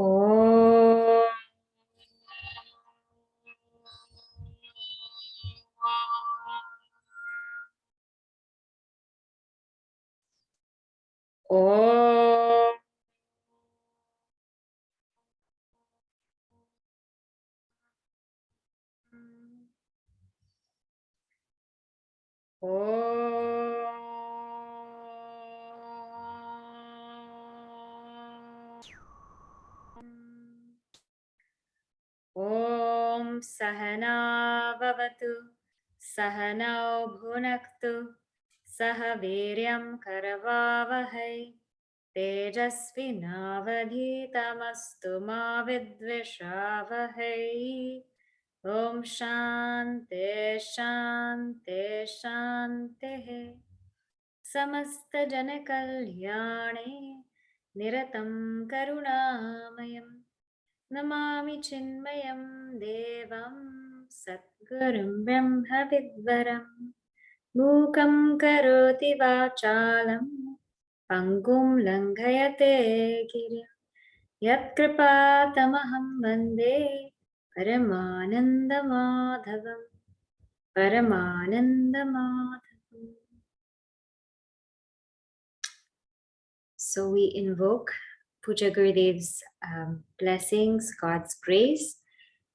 Om. Om. Om Sahana Vavatu Sahanao Bhunaktu Saha Viryam Karavavahai Tejasvinavadhitamastu ma vidvishavahai. Om Shanti Shanti Shanti. Samasta Jana Kalyane Niratam Karunamayam Namami Chinmayam Devam Satgurum Brahma Vidvaram Mukam Karoti Vachalam Pangum Langhayate Girim Yat Kripatamaham Vande Paramananda Madhavam Paramananda Madhavam. So we invoke Puja Gurudev's blessings, God's grace,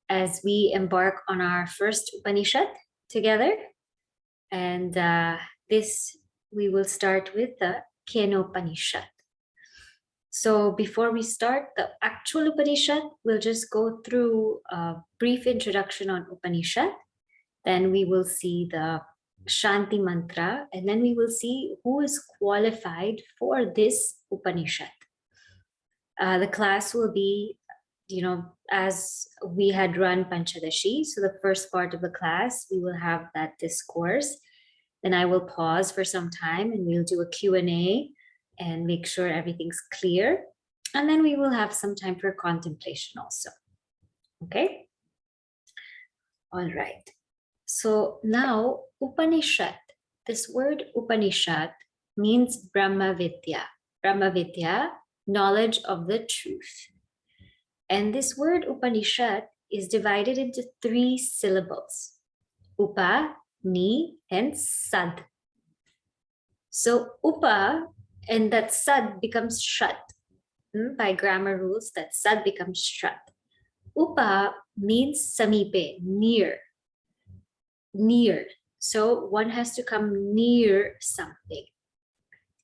as we embark on our first Upanishad together. And this we will start with the Kenopanishad. So before we start the actual Upanishad, we'll just go through a brief introduction on Upanishad. Then we will see the Shanti Mantra, and then we will see who is qualified for this Upanishad. The class will be, as we had run Panchadashi. So the first part of the class, we will have that discourse. Then I will pause for some time and we'll do a Q&A and make sure everything's clear. And then we will have some time for contemplation also. Okay? All right. So now Upanishad, this word Upanishad means Brahma Vidya. Brahma Vidya, knowledge of the truth. And this word Upanishad is divided into 3 syllables. Upa, Ni, and Sad. So Upa and that Sad becomes Shat. By grammar rules, that Sad becomes Shat. Upa means Samipe, near. Near. So one has to come near something.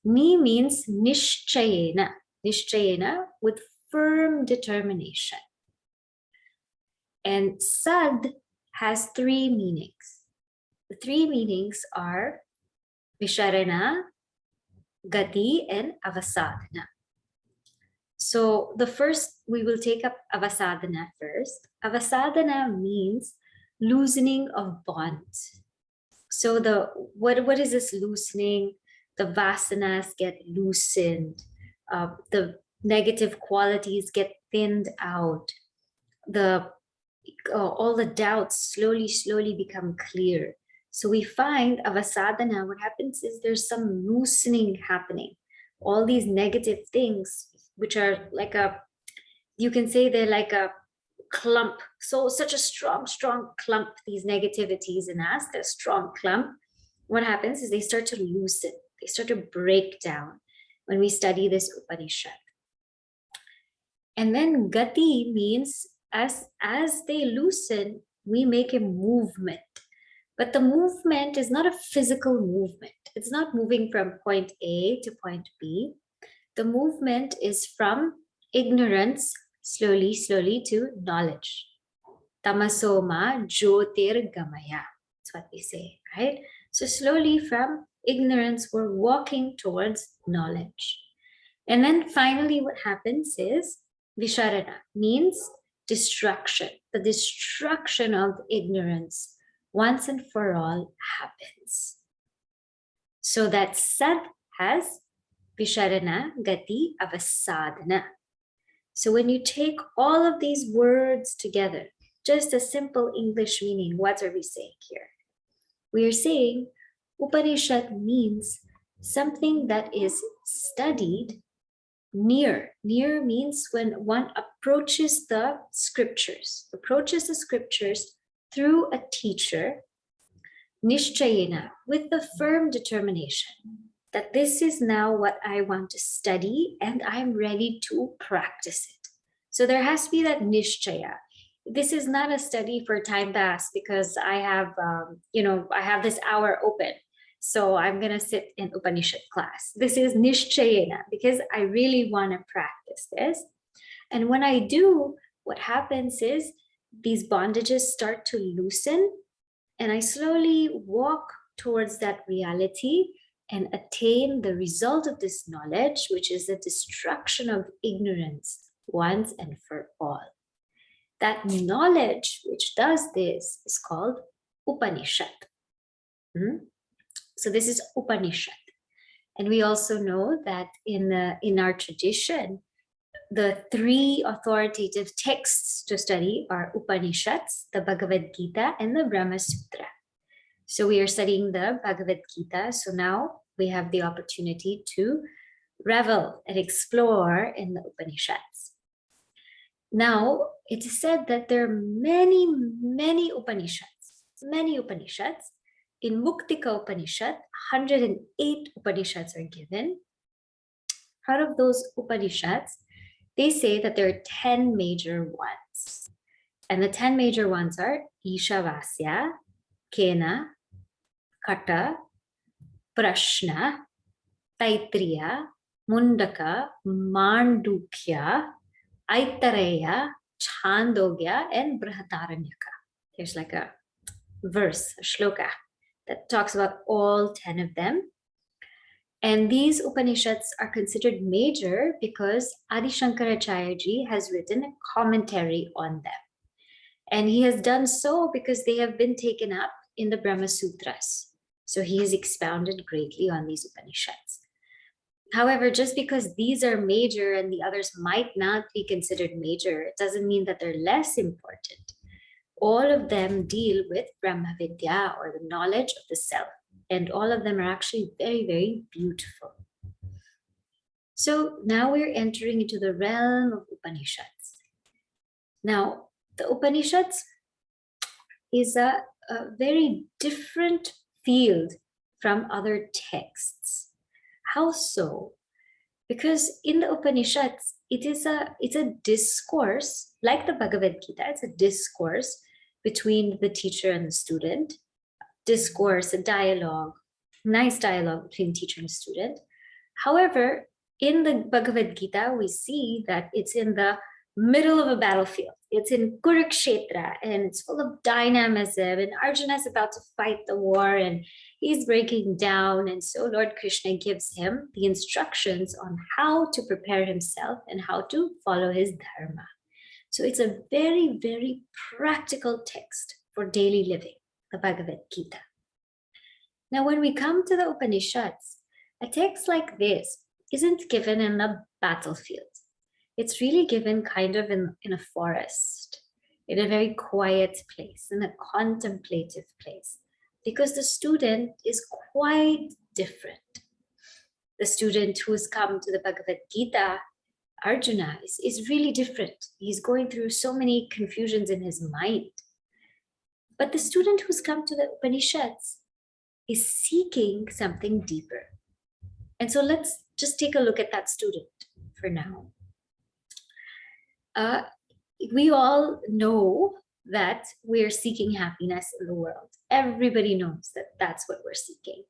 Ni means Nishchayena. Nishchayena with firm determination. And Sad has 3 meanings. The 3 meanings are Visharana, Gati, and Avasadhana. So the first, we will take up Avasadhana first. Avasadhana means loosening of bonds. So what is this loosening? The vasanas get loosened. The negative qualities get thinned out. All the doubts slowly become clear. So we find Avasadhana, what happens is there's some loosening happening. All these negative things, which are like you can say they're like a clump. So such a strong clump, these negativities in us, they're strong clump. What happens is they start to loosen. They start to break down when we study this Upanishad. And then Gati means as they loosen, we make a movement. But the movement is not a physical movement. It's not moving from point A to point B. The movement is from ignorance, slowly to knowledge. Tamasoma jyotirgamaya. That's what we say, right? So slowly from ignorance, we're walking towards knowledge. And then finally what happens is Visharana, means destruction. The destruction of ignorance once and for all happens. So that Sat has Visharana, Gati, Avasadhana. So when you take all of these words together, just a simple English meaning, what are we saying here? We are saying Upanishad means something that is studied near. Near means when one approaches the scriptures through a teacher, nishchayena, with the firm determination that this is now what I want to study and I'm ready to practice it. So there has to be that nishchaya. This is not a study for time pass because I have, I have this hour open. So I'm going to sit in Upanishad class. This is nishchayena because I really want to practice this. And when I do, what happens is these bondages start to loosen and I slowly walk towards that reality and attain the result of this knowledge, which is the destruction of ignorance once and for all. That knowledge which does this is called Upanishad. So this is Upanishad. And we also know that in our tradition, the three authoritative texts to study are Upanishads, the Bhagavad Gita, and the Brahma Sutra. So we are studying the Bhagavad Gita. So now we have the opportunity to revel and explore in the Upanishads. Now, it is said that there are many, many Upanishads. In Muktika Upanishad, 108 Upanishads are given. Out of those Upanishads, they say that there are 10 major ones. And the 10 major ones are Ishavasya, Kena, Kata, Prashna, Taitriya, Mundaka, Mandukya, Aitareya, Chandogya, and Brihadaranyaka. There's like a verse, a shloka, that talks about all 10 of them. And these Upanishads are considered major because Adi Shankaracharya ji has written a commentary on them. And he has done so because they have been taken up in the Brahma Sutras. So he has expounded greatly on these Upanishads. However, just because these are major and the others might not be considered major, it doesn't mean that they're less important. All of them deal with Brahma Vidya, or the knowledge of the self. And all of them are actually very, very beautiful. So now we're entering into the realm of Upanishads. Now, the Upanishads is a very different field from other texts. How so? Because in the Upanishads, it's a discourse, like the Bhagavad Gita, it's a discourse between the teacher and the student. Discourse, a dialogue, nice dialogue between teacher and student. However, in the Bhagavad Gita, we see that it's in the middle of a battlefield. It's in Kurukshetra and it's full of dynamism, and Arjuna is about to fight the war and he's breaking down. And so Lord Krishna gives him the instructions on how to prepare himself and how to follow his dharma. So it's a very, very practical text for daily living, the Bhagavad Gita. Now, when we come to the Upanishads, a text like this isn't given in the battlefield. It's really given kind of in a forest, in a very quiet place, in a contemplative place, because the student is quite different. The student who's come to the Bhagavad Gita, Arjuna, is really different. He's going through so many confusions in his mind. But the student who's come to the Upanishads is seeking something deeper. And so let's just take a look at that student for now. We all know that we're seeking happiness in the world. Everybody knows that that's what we're seeking.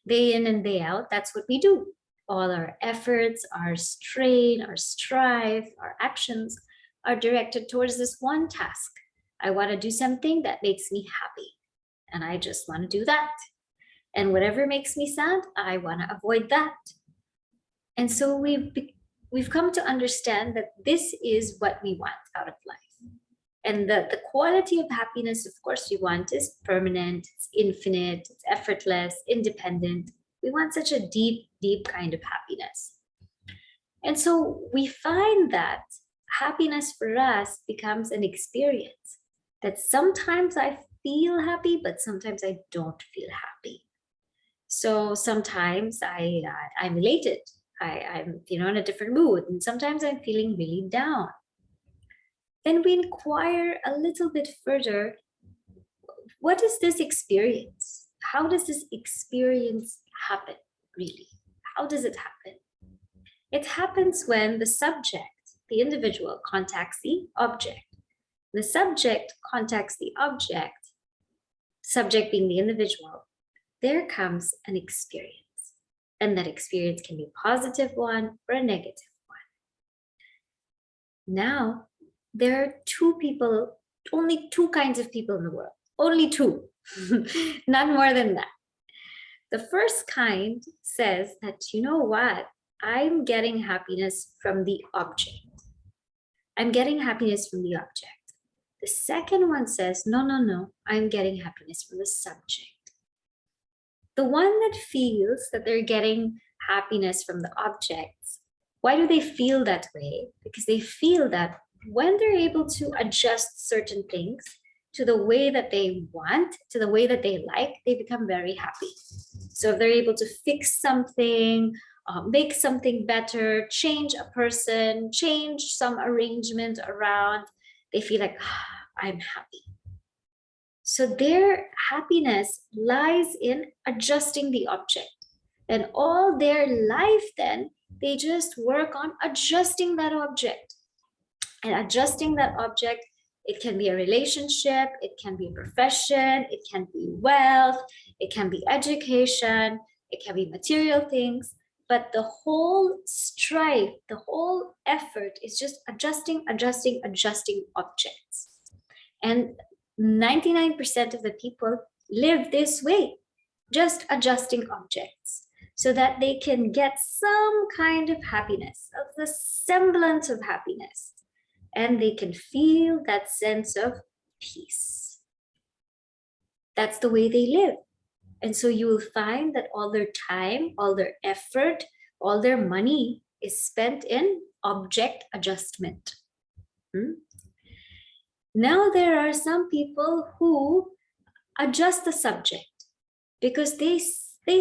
Day in and day out, that's what we do. All our efforts, our strain, our strive, our actions are directed towards this one task. I want to do something that makes me happy. And I just want to do that. And whatever makes me sad, I want to avoid that. And so we've come to understand that this is what we want out of life. And the quality of happiness, of course, we want is permanent, it's infinite, it's effortless, independent. We want such a deep, deep kind of happiness. And so we find that happiness for us becomes an experience that sometimes I feel happy, but sometimes I don't feel happy. So sometimes I'm elated I'm in a different mood, and sometimes I'm feeling really down. Then we inquire a little bit further. What is this experience? How does this experience happen, really? How does it happen? It happens when the subject, the individual, contacts the object. The subject contacts the object, subject being the individual. There comes an experience. And that experience can be a positive one or a negative one. Now, there are only two kinds of people in the world. Only two, not more than that. The first kind says that, you know what? I'm getting happiness from the object. I'm getting happiness from the object. The second one says, no, I'm getting happiness from the subject. The one that feels that they're getting happiness from the objects, why do they feel that way? Because they feel that when they're able to adjust certain things to the way that they want, to the way that they like, they become very happy. So if they're able to fix something, make something better, change a person, change some arrangement around, they feel like, I'm happy. So their happiness lies in adjusting the object. And all their life then, they just work on adjusting that object. And adjusting that object, it can be a relationship, it can be a profession, it can be wealth, it can be education, it can be material things. But the whole strife, the whole effort is just adjusting objects. And 99% of the people live this way, just adjusting objects so that they can get some kind of happiness, of the semblance of happiness, and they can feel that sense of peace. That's the way they live. And so you will find that all their time, all their effort, all their money is spent in object adjustment. Now there are some people who adjust the subject because they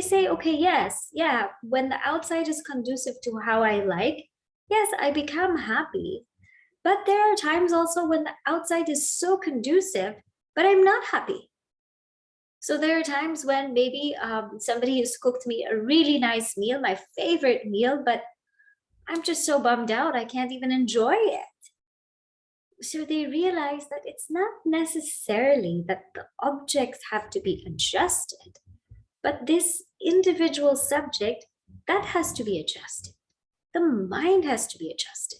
say, okay, yes, yeah, when the outside is conducive to how I like, yes, I become happy. But there are times also when the outside is so conducive, but I'm not happy. So there are times when maybe somebody has cooked me a really nice meal, my favorite meal, but I'm just so bummed out, I can't even enjoy it. So they realize that it's not necessarily that the objects have to be adjusted, but this individual subject, that has to be adjusted. The mind has to be adjusted.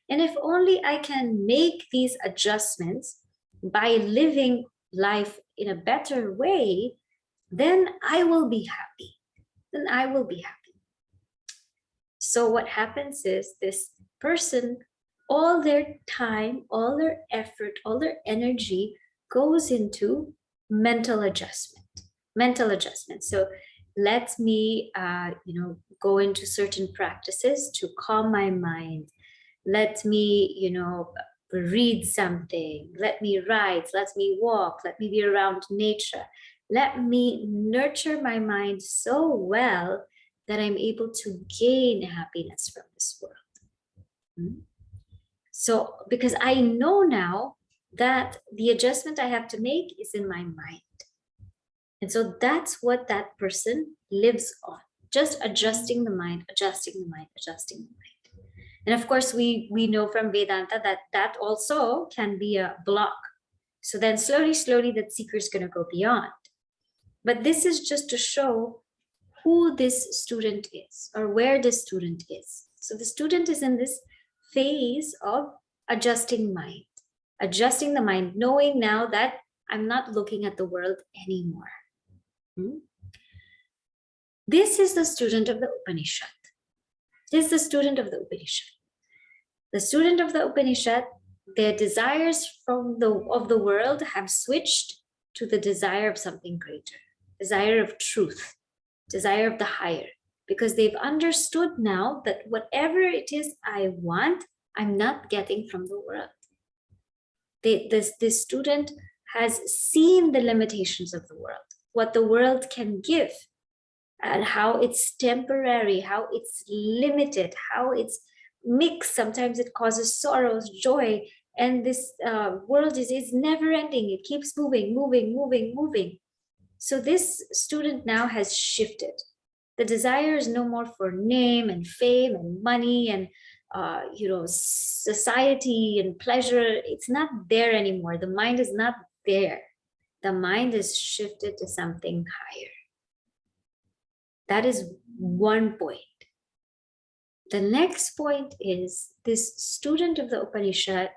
And if only I can make these adjustments by living life in a better way, then I will be happy. Then I will be happy. So what happens is this person, all their time, all their effort, all their energy goes into mental adjustment. So let me, go into certain practices to calm my mind. Let me, read something. Let me write. Let me walk. Let me be around nature. Let me nurture my mind so well that I'm able to gain happiness from this world. So, because I know now that the adjustment I have to make is in my mind. And so that's what that person lives on, just adjusting the mind. And of course, we know from Vedanta that also can be a block. So then slowly that seeker is going to go beyond. But this is just to show who this student is or where this student is. So the student is in this phase of adjusting the mind, knowing now that I'm not looking at the world anymore. This is the student of the Upanishad. The student of the Upanishad, their desires of the world have switched to the desire of something greater, desire of truth, desire of the higher, because they've understood now that whatever it is I want, I'm not getting from the world. This student has seen the limitations of the world, what the world can give, and how it's temporary, how it's limited, how it's mixed. Sometimes it causes sorrows, joy, and this world is never ending. It keeps moving, moving, moving, moving. So this student now has shifted. The desire is no more for name and fame and money and society and pleasure. It's not there anymore. The mind is not there. The mind is shifted to something higher. That is one point. The next point is this student of the Upanishad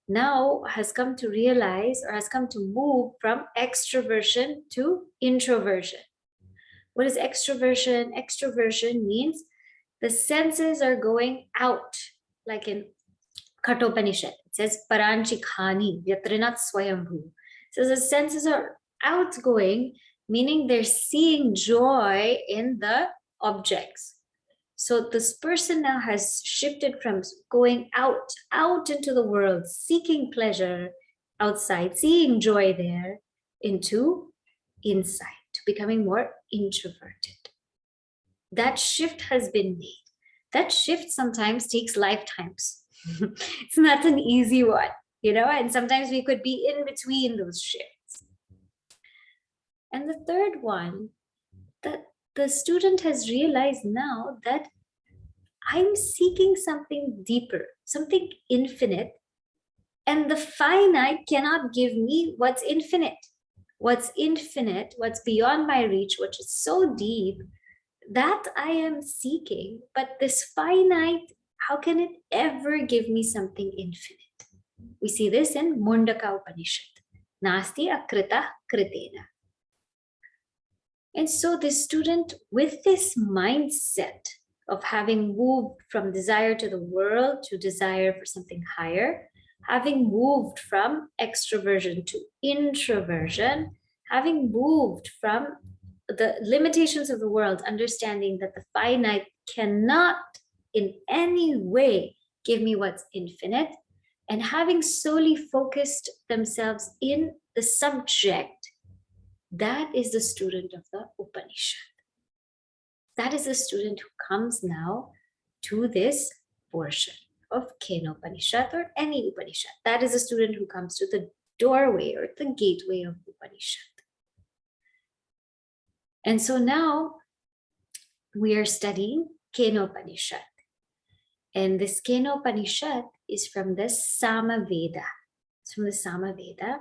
now has come to realize, or has come to move from extroversion to introversion. What is extroversion? Extroversion means the senses are going out, like in Kenopanishad. It says paranchikhani yatrinat swayambhu. So the senses are outgoing, meaning they're seeing joy in the objects. So this person now has shifted from going out into the world, seeking pleasure outside, seeing joy there, into inside, to becoming more introverted. That shift has been made. That shift sometimes takes lifetimes. It's not an easy one, and sometimes we could be in between those shifts. And the third one, that the student has realized now that I'm seeking something deeper, something infinite, and the finite cannot give me what's infinite. What's infinite, what's beyond my reach, which is so deep, that I am seeking. But this finite, how can it ever give me something infinite? We see this in Mundaka Upanishad. Nasti akrita kritena. And so this student, with this mindset of having moved from desire to the world to desire for something higher, having moved from extroversion to introversion, having moved from the limitations of the world, understanding that the finite cannot in any way give me what's infinite, and having solely focused themselves in the subject, that is the student of the Upanishad. That is the student who comes now to this portion of Kenopanishad or any Upanishad. That is the student who comes to the doorway or the gateway of Upanishad. And so now we are studying Kenopanishad. And this Kenopanishad is from the Samaveda. It's from the Samaveda.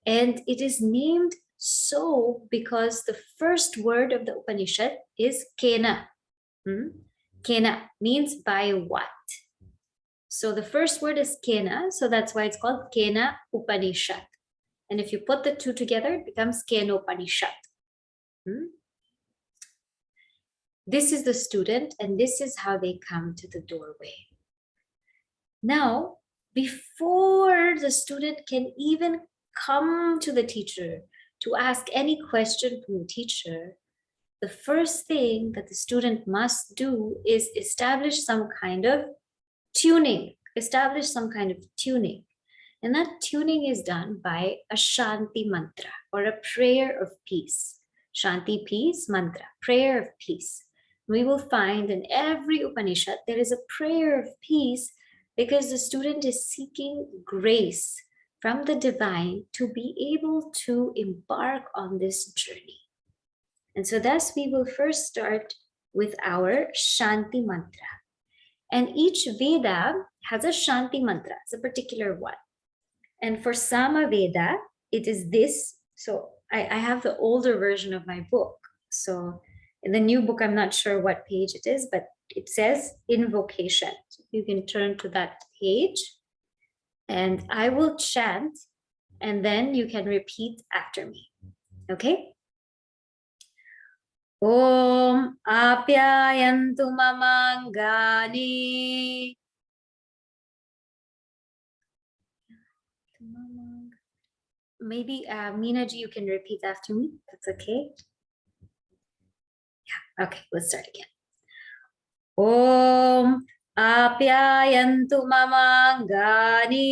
And it is named so because the first word of the Upanishad is Kena. Kena means by what? So the first word is Kena, so that's why it's called Kena Upanishad. And if you put the two together, it becomes Kenopanishad. This is the student, and this is how they come to the doorway. Now, before the student can even come to the teacher to ask any question from the teacher, the first thing that the student must do is establish some kind of tuning. And that tuning is done by a Shanti Mantra, or a prayer of peace. Shanti, peace, mantra, prayer of peace. We will find in every Upanishad there is a prayer of peace, because the student is seeking grace from the divine to be able to embark on this journey. And so thus we will first start with our Shanti Mantra. And each Veda has a Shanti Mantra. It's a particular one. And for Samaveda, it is this. So I have the older version of my book. So in the new book, I'm not sure what page it is, but it says invocation. So you can turn to that page and I will chant, and then you can repeat after me. Okay? Om apyayantu mamangani. Maybe Meenaji, you can repeat after me. That's okay. Yeah. Okay, let's start again. Om apyayantu mamangani.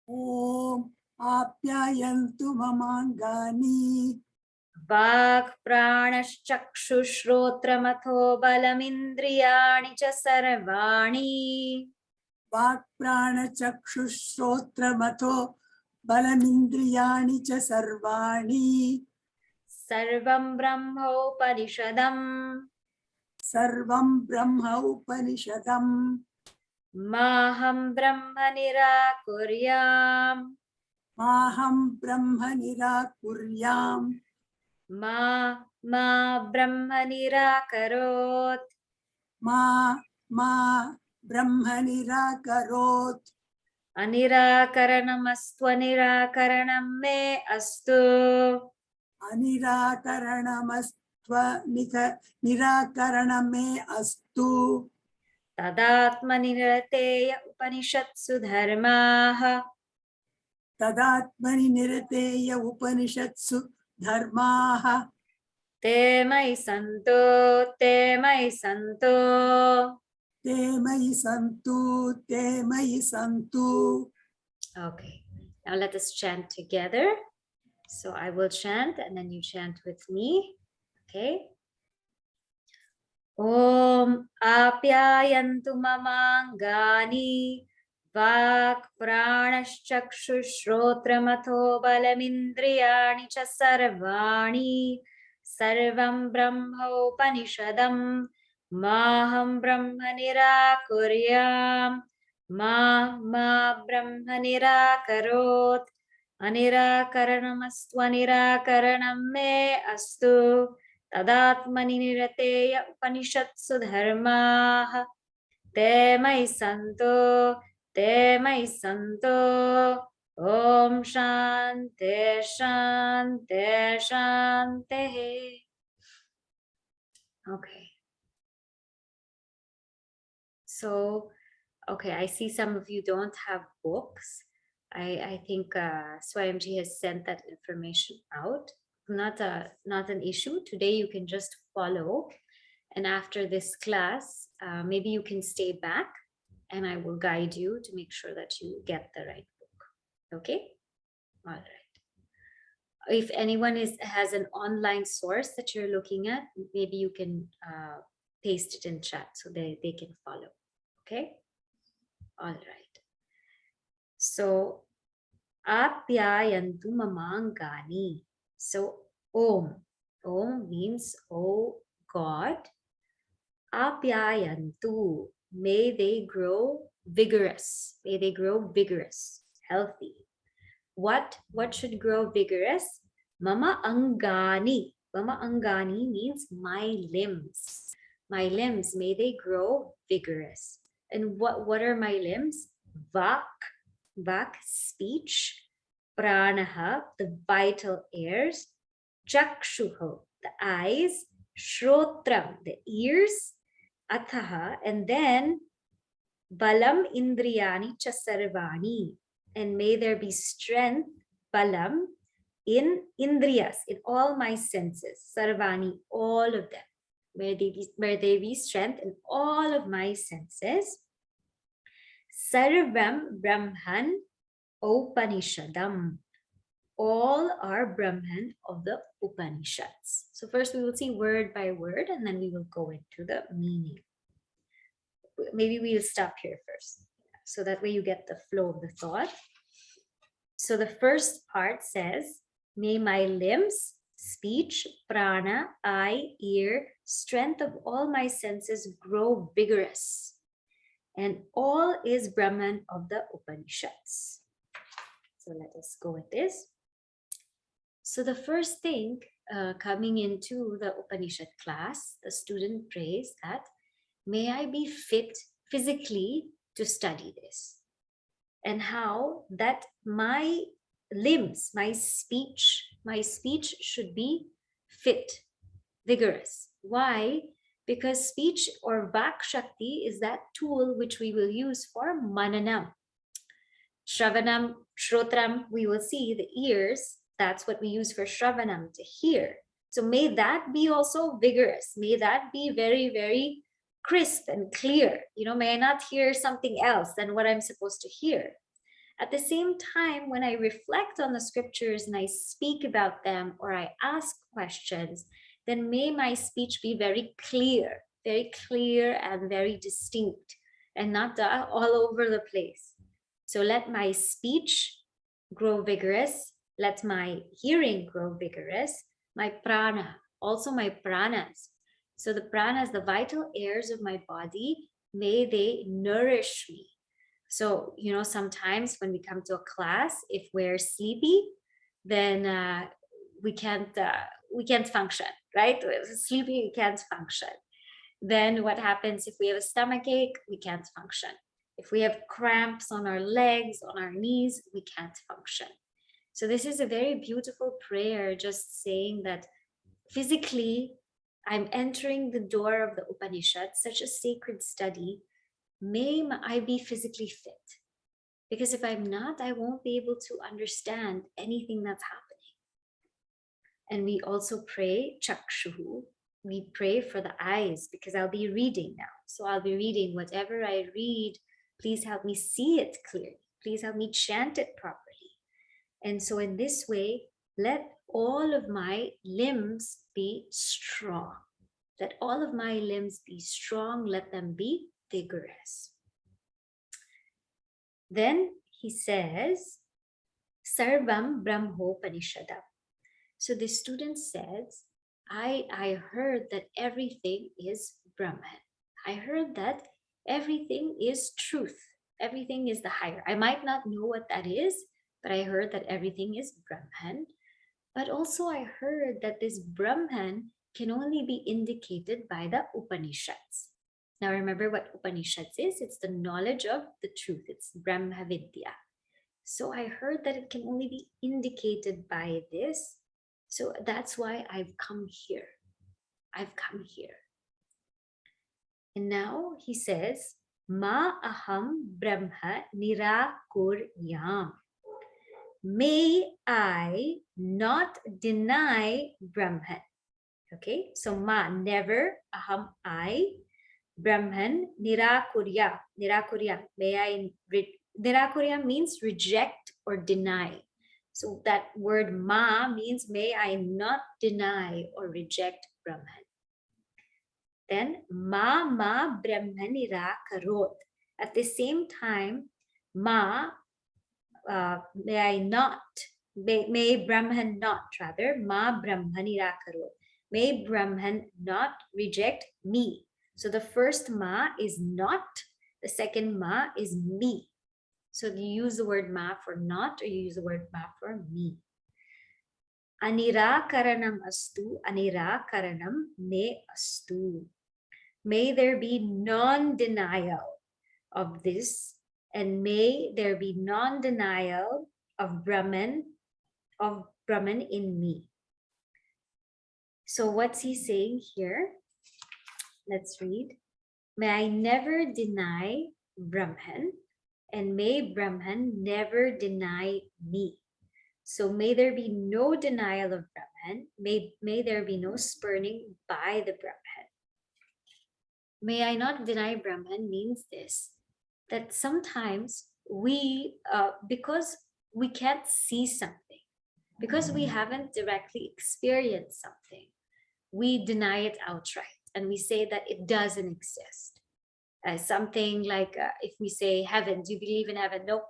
Om apyayantu mamangani. Vak pranashchakshushrotramatho balamindriyani cha sarvani. Vak prana chakshusrotra matho balamindriyani cha sarvani. Sarvam brahmopanishadam. Sarvam brahma upanishadam. Maham brahma nirakuryam. Maham brahma nirakuryam. Ma brahma nirakarot. Ma brahma nirakarot. Anirakaranamastu nirakaranam me astu. Anirakaranamastva nirakaraname astu. Tadatmani nirateya upanishatsu dharmaha. Tadatmani nirateya upanishatsu dharmaha. Te mai santo, te mai santo. Te mayi santu, te mayi santu. Okay, now let us chant together. So I will chant and then you chant with me. Okay. Om apyayantu mamangani vak pranashchakshushrotramatho balamindriyani cha sarvani sarvam brahma upanishadam maham brahma nirakuryam ma brahma nirakarot anirakaranamastu anirakaranam me astu. Tadatmani nirateya upanishatsu dharmaha. Te mai santo, te mai santo. Om Shante Shante Shante. Okay. So, okay, I see some of you don't have books. I think Swayamji has sent that information out. Not an issue. Today you can just follow, and after this class, maybe you can stay back, and I will guide you to make sure that you get the right book. Okay, all right. If anyone has an online source that you're looking at, maybe you can paste it in chat so they can follow. Okay, all right. So apyayantu mamangani. So Om means oh God. Apyayantu, may they grow vigorous. May they grow vigorous, healthy. What should grow vigorous? Mama angani. Mama angani means my limbs. My limbs, may they grow vigorous. And what are my limbs? Vak, speech. Pranaha, the vital airs. Chakshuho, the eyes. Shrotram, the ears. Athaha, and then balam indriyani cha sarvani, and may there be strength, balam, in indriyas, in all my senses. Sarvani, all of them. May they be strength in all of my senses. Sarvam Brahman Upanishadam. All are Brahman of the Upanishads. So first we will see word by word and then we will go into the meaning. Maybe we'll stop here first, so that way you get the flow of the thought. So the first part says, may my limbs, speech, prana, eye, ear, strength of all my senses grow vigorous. And all is Brahman of the Upanishads. So let us go with this. So the first thing coming into the Upanishad class, the student prays that, may I be fit physically to study this. And how that my limbs, my speech should be fit, vigorous. Why? Because speech or Vak Shakti is that tool which we will use for mananam. Shravanam, Shrotram, we will see the ears. That's what we use for Shravanam, to hear. So may that be also vigorous. May that be very, very crisp and clear. May I not hear something else than what I'm supposed to hear. At the same time, when I reflect on the scriptures and I speak about them or I ask questions, then may my speech be very clear and very distinct and not all over the place. So let my speech grow vigorous, let my hearing grow vigorous, my prana, also my pranas. So the pranas, the vital airs of my body, may they nourish me. So, sometimes when we come to a class, if we're sleepy, then we can't function, right? Sleepy, we can't function. Then what happens if we have a stomach ache? We can't function. If we have cramps on our legs, on our knees, we can't function. So this is a very beautiful prayer, just saying that physically, I'm entering the door of the Upanishad, such a sacred study. May I be physically fit. Because if I'm not, I won't be able to understand anything that's happening. And we also pray chakshuhu. We pray for the eyes, because I'll be reading now. So I'll be reading whatever I read. Please help me see it clearly. Please help me chant it properly. And so in this way, let all of my limbs be strong. Let all of my limbs be strong. Let them be vigorous. Then he says, Sarvam Brahmopanishadam. So the student says, I heard that everything is Brahman. I heard that everything is truth. Everything is the higher. I might not know what that is, but I heard that everything is Brahman. But also I heard that this Brahman can only be indicated by the Upanishads. Now remember what Upanishads is. It's the knowledge of the truth. It's Brahma Vidya. So I heard that it can only be indicated by this. So that's why I've come here. I've come here. And now he says, Ma aham brahma nirakuryam. May I not deny Brahman. Okay, so ma, never, aham, I, Brahman, nirakurya, may I, nirakurya means reject or deny. So that word ma means may I not deny or reject Brahman. Then ma Brahman nirakarot. At the same time, may I not, may Brahman not, rather, ma Brahman nirakarot. May Brahman not reject me. So the first ma is not, the second ma is me. So you use the word ma for not, or you use the word ma for me. Anirakaranam astu, anirakaranam me astu. May there be non-denial of this, and may there be non-denial of Brahman in me. So what's he saying here? Let's read. May I never deny Brahman, and may Brahman never deny me. So may there be no denial of Brahman. May there be no spurning by the Brahman. May I not deny Brahman means this, that sometimes we, because we can't see something, because we haven't directly experienced something, we deny it outright and we say that it doesn't exist. Something like if we say heaven, do you believe in heaven? Nope,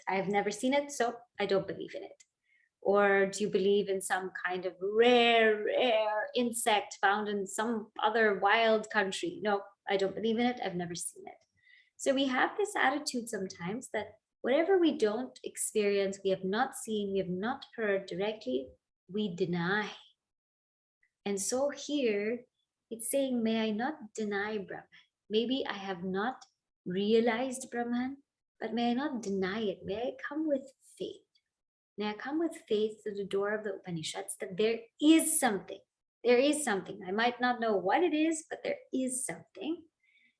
I've never seen it, so I don't believe in it. Or do you believe in some kind of rare insect found in some other wild country? No, I don't believe in it. I've never seen it. So we have this attitude sometimes that whatever we don't experience, we have not seen, we have not heard directly, we deny. And so here it's saying, may I not deny Brahman. Maybe I have not realized Brahman, but may I not deny it. May I come with faith. May I come with faith to the door of the Upanishads that there is something. There is something. I might not know what it is, but there is something.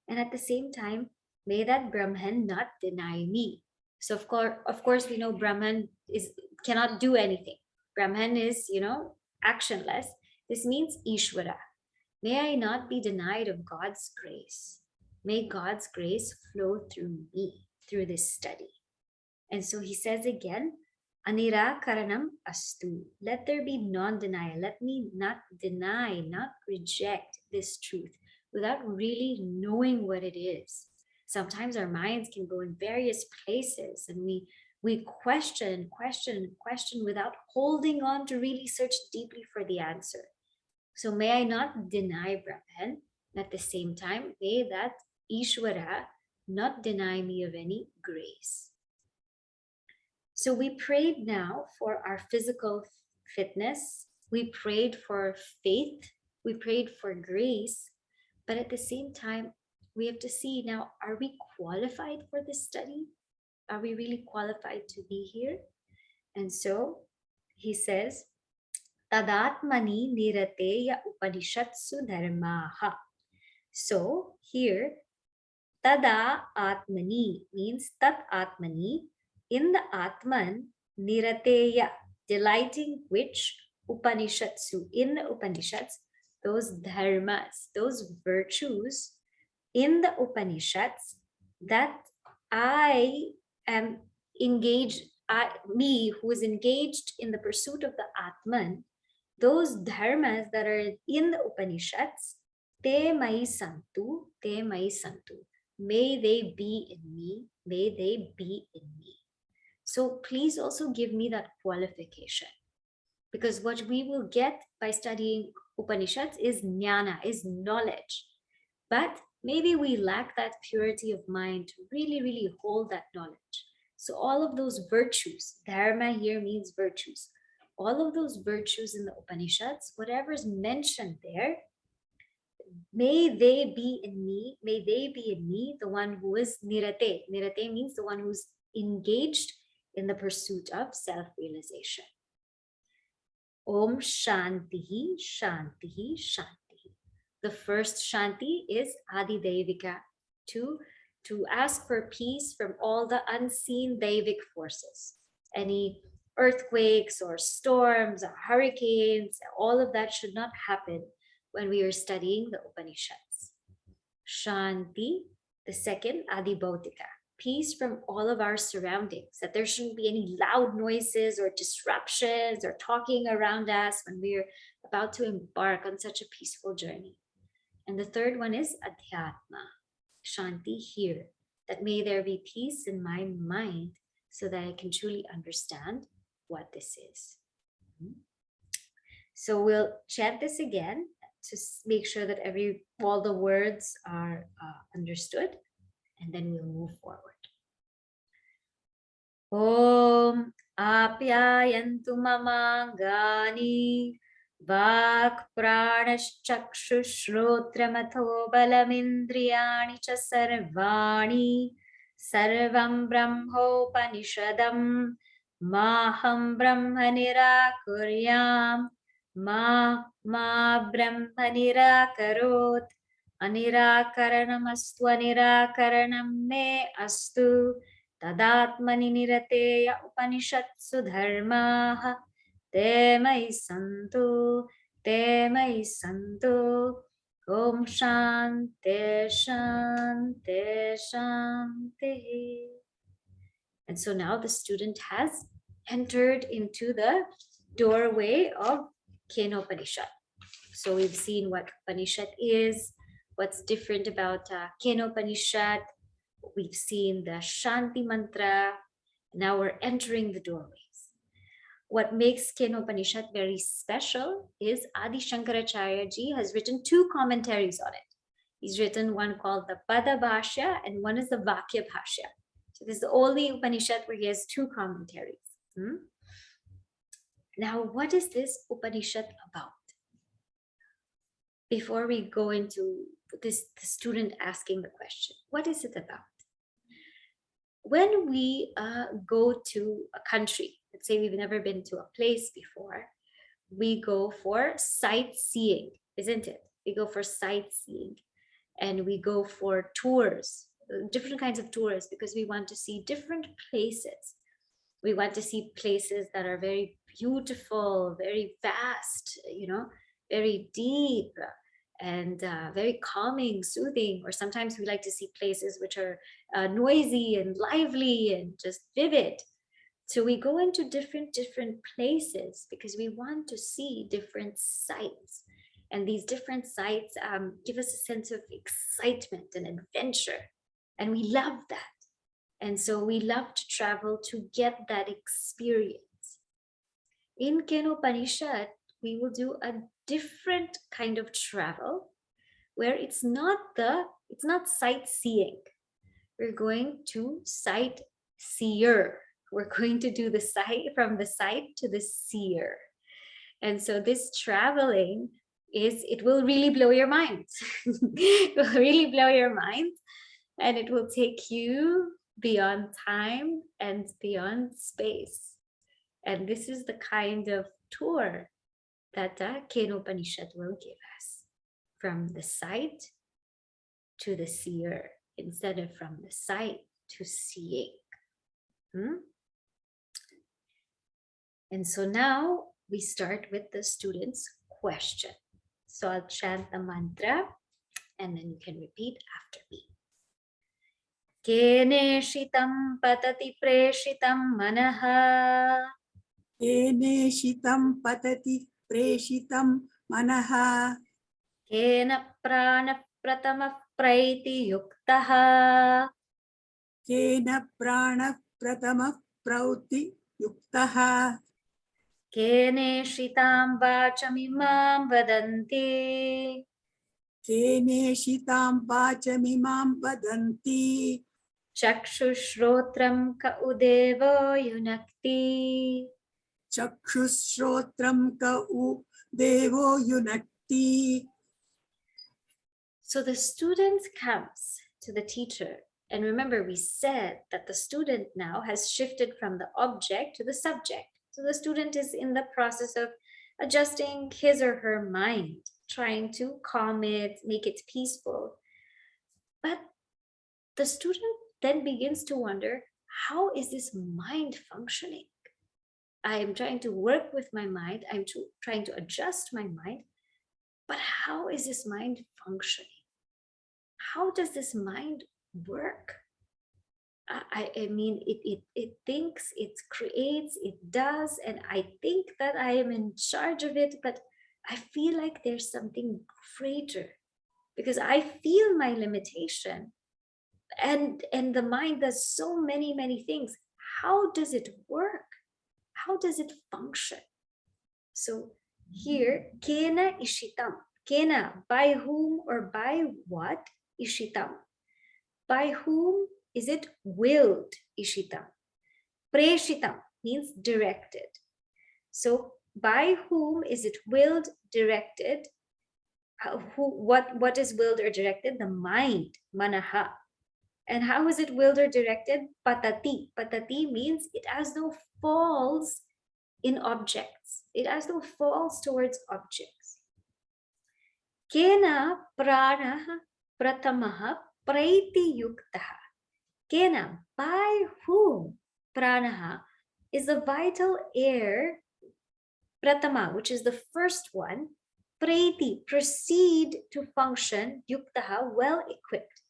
And at the same time, may that Brahman not deny me. So of course, we know Brahman cannot do anything. Brahman is, actionless. This means Ishvara. May I not be denied of God's grace. May God's grace flow through me, through this study. And so he says again, Anirakaranam astu. Let there be non-denial. Let me not deny, not reject this truth without really knowing what it is. Sometimes our minds can go in various places and we question without holding on to really search deeply for the answer. So may I not deny Brahman, and at the same time, may that Ishvara not deny me of any grace. So we prayed now for our physical fitness, we prayed for faith, we prayed for grace, but at the same time, we have to see now, are we qualified for this study? Are we really qualified to be here? And so he says, Tadatmani nirateya upanishatsu dharmaha. So here, tada atmani means tat atmani, in the Atman, nirateya, delighting which Upanishatsu, in the Upanishads, those dharmas, those virtues in the Upanishads that I am engaged, me who is engaged in the pursuit of the Atman, those dharmas that are in the Upanishads, te mai santu, te mai santu. May they be in me, may they be in me. So please also give me that qualification. Because what we will get by studying Upanishads is jnana, is knowledge. But maybe we lack that purity of mind to really, really hold that knowledge. So all of those virtues, dharma here means virtues. All of those virtues in the Upanishads, whatever is mentioned there, may they be in me, may they be in me, the one who is nirate. Nirate means the one who's engaged in the pursuit of self-realization. Om Shantihi, Shantihi, Shantihi. The first Shanti is Adi Devika, to ask for peace from all the unseen Devic forces. Any earthquakes or storms or hurricanes, all of that should not happen when we are studying the Upanishads. Shanti, the second, Adi Bhautika, peace from all of our surroundings, that there shouldn't be any loud noises or disruptions or talking around us when we're about to embark on such a peaceful journey. And the third one is Adhyatma, Shanti here, that may there be peace in my mind so that I can truly understand what this is. So we'll chant this again to make sure that all the words are understood, and then we'll move forward. Om Apyayantu Mamangani Vak Pranashchakshushrotramatho Balamindriyani Cha Sarvani Sarvam Brahmopanishadam Maham Brahma Nirakuryam Ma Brahma Nirakarot Anirakaranam Astu Anirakaranam Me Astu Tadatmani nirateya upanishatsu dharmaha te mai santu om shante shante shante. And so now the student has entered into the doorway of Kenopanishad. So we've seen what Upanishad is, what's different about Kenopanishad. We've seen the Shanti Mantra. Now we're entering the doorways. What makes Kenopanishad very special is Adi Shankaracharya ji has written 2 commentaries on it. He's written one called the Pada Bhashya and one is the Vakya Bhashya. So this is the only Upanishad where he has 2 commentaries. Now, what is this Upanishad about? Before we go into this, the student asking the question, what is it about? When we go to a country, let's say we've never been to a place before, we go for sightseeing, isn't it? We go for sightseeing and we go for tours, different kinds of tours, because we want to see different places. We want to see places that are very beautiful, very vast, very deep, and very calming, soothing, or sometimes we like to see places which are noisy and lively and just vivid. So we go into different places because we want to see different sights. And these different sights give us a sense of excitement and adventure. And we love that. And so we love to travel to get that experience. In Kenopanishad, we will do a different kind of travel where it's not sightseeing. We're going to sightseer. We're going to do the sight from the sight to the seer. And so this traveling it will really blow your mind. It will really blow your mind, and it will take you beyond time and beyond space. And this is the kind of tour that Kenopanishad will give us, from the sight to the seer, instead of from the sight to seeing. And so now we start with the student's question. So I'll chant the mantra and then you can repeat after me. Keneshitam patati preshitam manaha. Keneshitam patati preshitam manaha. Kena prana pratama praiti yuktaha. Kena prana pratama prauti yuktaha. Keneshitam vachamimam vadanti. Keneshitam vachamimam vadanti. Chakshushrotram ka udevo yunakti. Chakshushrotram ka u devo yunakti. So the student comes to the teacher. And remember, we said that the student now has shifted from the object to the subject. So the student is in the process of adjusting his or her mind, trying to calm it, make it peaceful. But the student then begins to wonder, how is this mind functioning? I am trying to work with my mind. I'm trying to adjust my mind. But how is this mind functioning? How does this mind work? I mean, it thinks, it creates, it does, and I think that I am in charge of it, but I feel like there's something greater because I feel my limitation, and the mind does so many things. How does it work? How does it function? So here, kena ishitam. Kena, by whom or by what? Ishitam. By whom is it willed? Ishitam. Preshitam means directed. So by whom is it willed, directed? What is willed or directed? The mind, manaha. And how is it willed or directed? Patati. Patati means it as though falls in objects. It as though falls towards objects. Kena pranaha pratamaha praiti yuktaha. Kena, by whom? Pranaha is the vital air, pratama, which is the first one. Praiti, proceed to function, yuktaha, well equipped.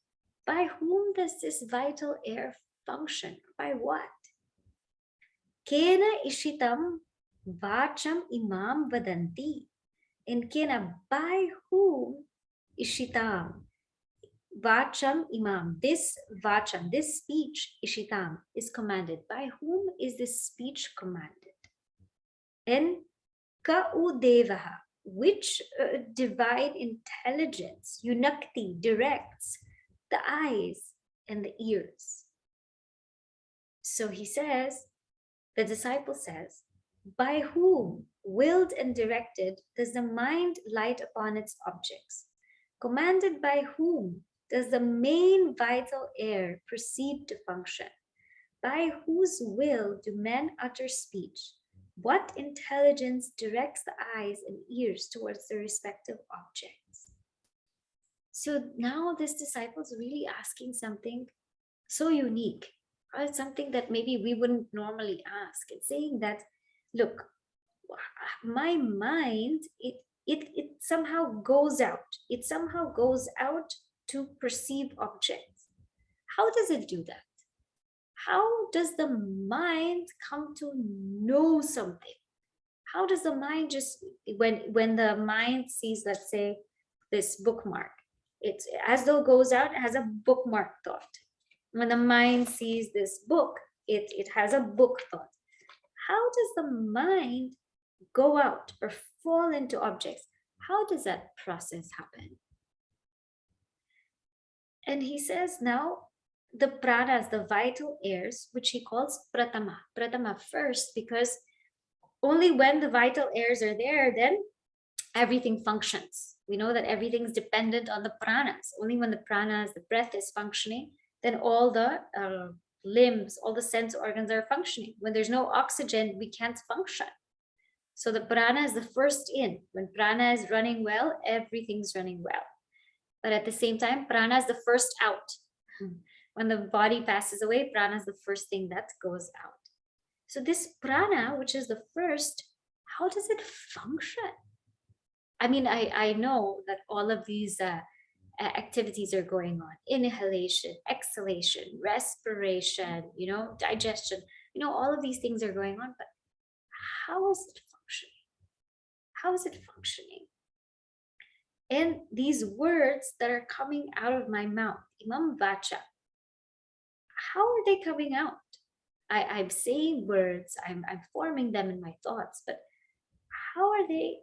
By whom does this vital air function? By what? Kena ishitam vacham imam vadanti. And kena, by whom ishitam vacham imam, this vacham, this speech, ishitam, is commanded. By whom is this speech commanded? And kaudevaha, which divine intelligence, yunakti, directs the eyes and the ears. So he says, the disciple says, by whom, willed and directed, does the mind light upon its objects? Commanded by whom does the main vital air proceed to function? By whose will do men utter speech? What intelligence directs the eyes and ears towards the respective objects? So now this disciple is really asking something so unique, or something that maybe we wouldn't normally ask. It's saying that, look, my mind, it somehow goes out. It somehow goes out to perceive objects. How does it do that? How does the mind come to know something? How does the mind just, when the mind sees, let's say, this bookmark, it's as though it goes out, it has a bookmark thought. When the mind sees this book, it has a book thought. How does the mind go out or fall into objects? How does that process happen? And he says now, the pranas, the vital airs, which he calls pratama. Pratama first, because only when the vital airs are there, then everything functions. We know that everything's dependent on the pranas. Only when the pranas, the breath is functioning, then all the limbs, all the sense organs are functioning. When there's no oxygen, we can't function. So the prana is the first in. When prana is running well, everything's running well. But at the same time, prana is the first out. When the body passes away, prana is the first thing that goes out. So this prana, which is the first, how does it function? I mean, I know that all of these activities are going on. Inhalation, exhalation, respiration, digestion, all of these things are going on, but how is it functioning? How is it functioning? And these words that are coming out of my mouth, imam vacha, how are they coming out? I'm saying words, I'm forming them in my thoughts, but how are they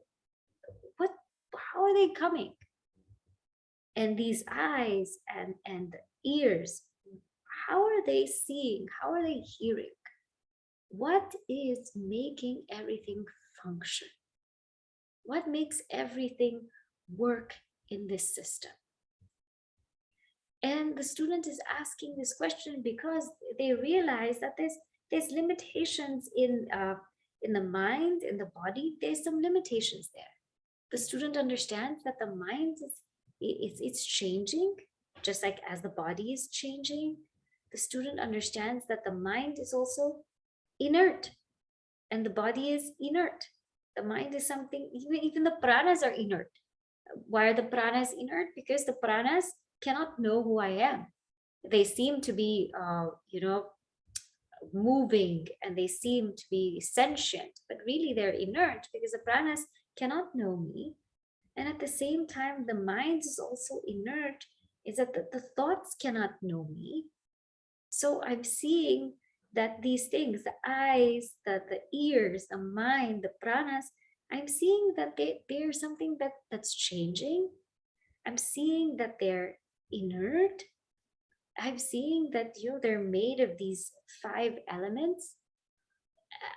coming? And these eyes and ears, how are they seeing? How are they hearing? What is making everything function? What makes everything work in this system? And the student is asking this question because they realize that there's limitations in the mind, in the body. There's some limitations there. The student understands that the mind it's changing, just like as the body is changing. The student understands that the mind is also inert, and the body is inert. The mind is something, even the pranas are inert. Why are the pranas inert? Because the pranas cannot know who I am. They seem to be, moving, and they seem to be sentient, but really they're inert because the pranas cannot know me. And at the same time, the mind is also inert, is that the thoughts cannot know me. So I'm seeing that these things, the eyes, the ears, the mind, the pranas, I'm seeing that they're something that's changing. I'm seeing that they're inert. I'm seeing that they're made of these 5 elements.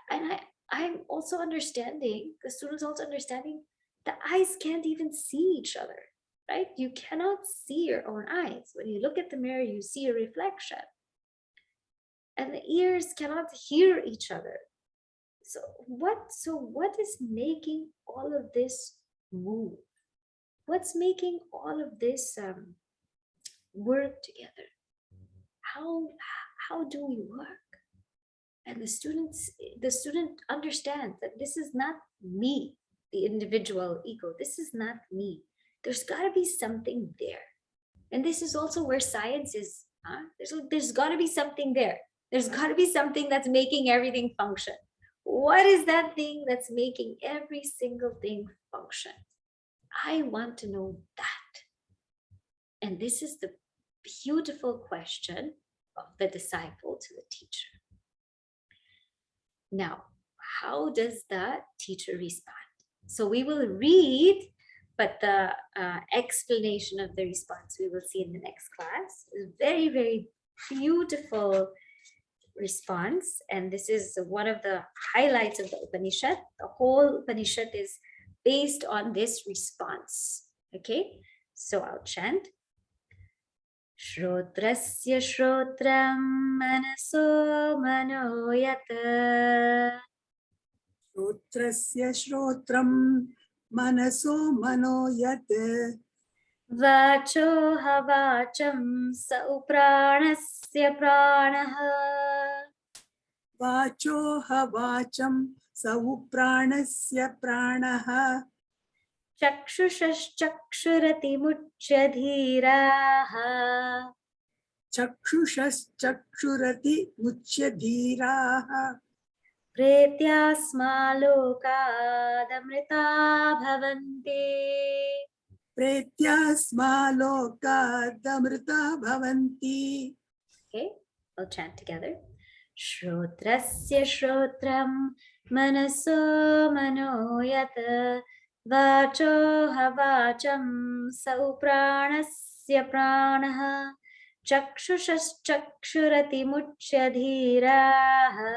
And I'm also understanding, the students also understanding, the eyes can't even see each other, right? You cannot see your own eyes. When you look at the mirror, you see a reflection. And the ears cannot hear each other. So what is making all of this move? What's making all of this work together? How do we work? And the student understands that this is not me, the individual ego. This is not me. There's got to be something there. And this is also where science is. There's got to be something there. There's got to be something that's making everything function. What is that thing that's making every single thing function? I want to know that. And this is the beautiful question of the disciple to the teacher. Now, how does the teacher respond? So we will read, but the explanation of the response we will see in the next class. Very, very beautiful response. And this is one of the highlights of the Upanishad. The whole Upanishad is based on this response. Okay, so I'll chant. Shrotrasya shrotram manaso manoyat. Shrotrasya shrotram manaso manoyat. Vacho havacham saupranasya pranaha. Vacho havacham saupranasya pranaha. Chakshushashchakshurati dhiraha. Chakshushashchakshurati muchya dhiraha. Pretyasmalokadamrita bhavanti. Pretyasmalokadamrita bhavanti. Okay, I'll chant together. Shrotrasya shrotram manaso manoyat vacho havacham saupranasya pranaha chakshushaschakshurati muchya dhiraha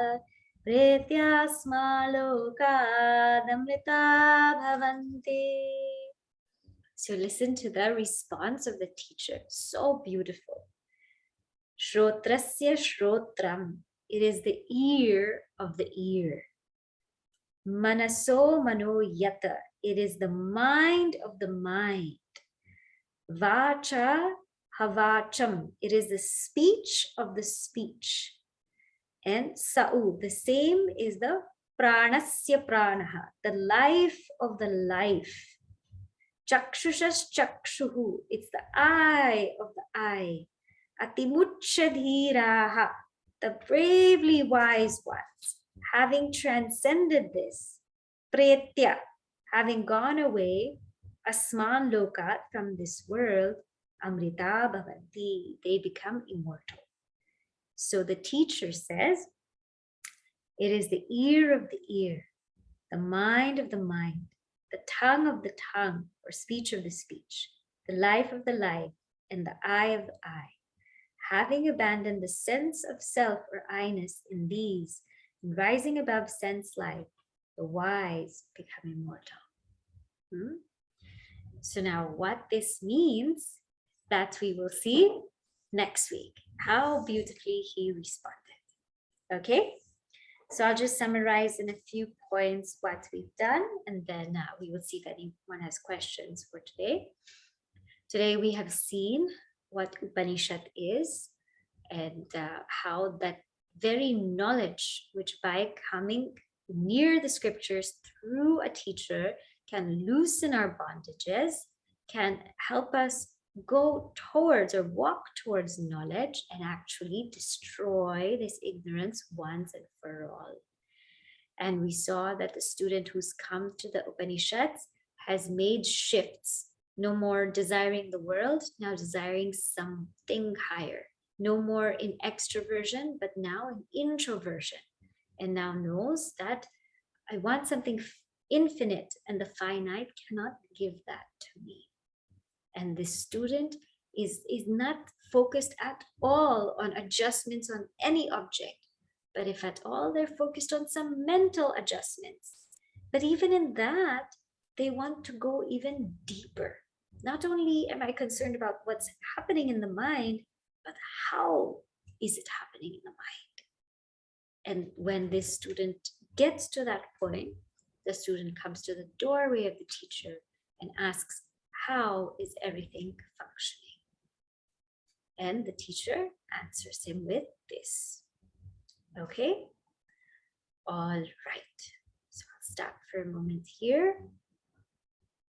pretyasmalokadamrita bhavanti. So listen to the response of the teacher. So beautiful. Shrotrasya shrotram. It is the ear of the ear. Manaso mano yata. It is the mind of the mind. Vacha havacham. It is the speech of the speech. And sa'u. The same is the pranasya pranaha. The life of the life. Chakshushas chakshuhu. It's the eye of the eye. Atimuchadhiraha, the bravely wise ones, having transcended this, pretya, having gone away, asman lokat, from this world, amrita bhavanti, they become immortal. So the teacher says, it is the ear of the ear, the mind of the mind, the tongue of the tongue, or speech of the speech, the life of the life, and the eye of the eye. Having abandoned the sense of self or I-ness in these, and rising above sense life, the wise become immortal. So now what this means, that we will see next week, how beautifully he responded. Okay, so I'll just summarize in a few points what we've done, and then we will see if anyone has questions for today. Today we have seen what Upanishad is, and how that very knowledge, which by coming near the scriptures through a teacher can loosen our bondages, can help us go towards or walk towards knowledge and actually destroy this ignorance once and for all. And we saw that the student who's come to the Upanishads has made shifts. No more desiring the world, now desiring something higher. No more in extroversion, but now in introversion. And now knows that I want something infinite, and the finite cannot give that to me. And this student is not focused at all on adjustments on any object, but if at all, they're focused on some mental adjustments. But even in that, they want to go even deeper. Not only am I concerned about what's happening in the mind, but how is it happening in the mind? And when this student gets to that point, the student comes to the doorway of the teacher and asks, how is everything functioning? And the teacher answers him with this. Okay? All right. So I'll stop for a moment here.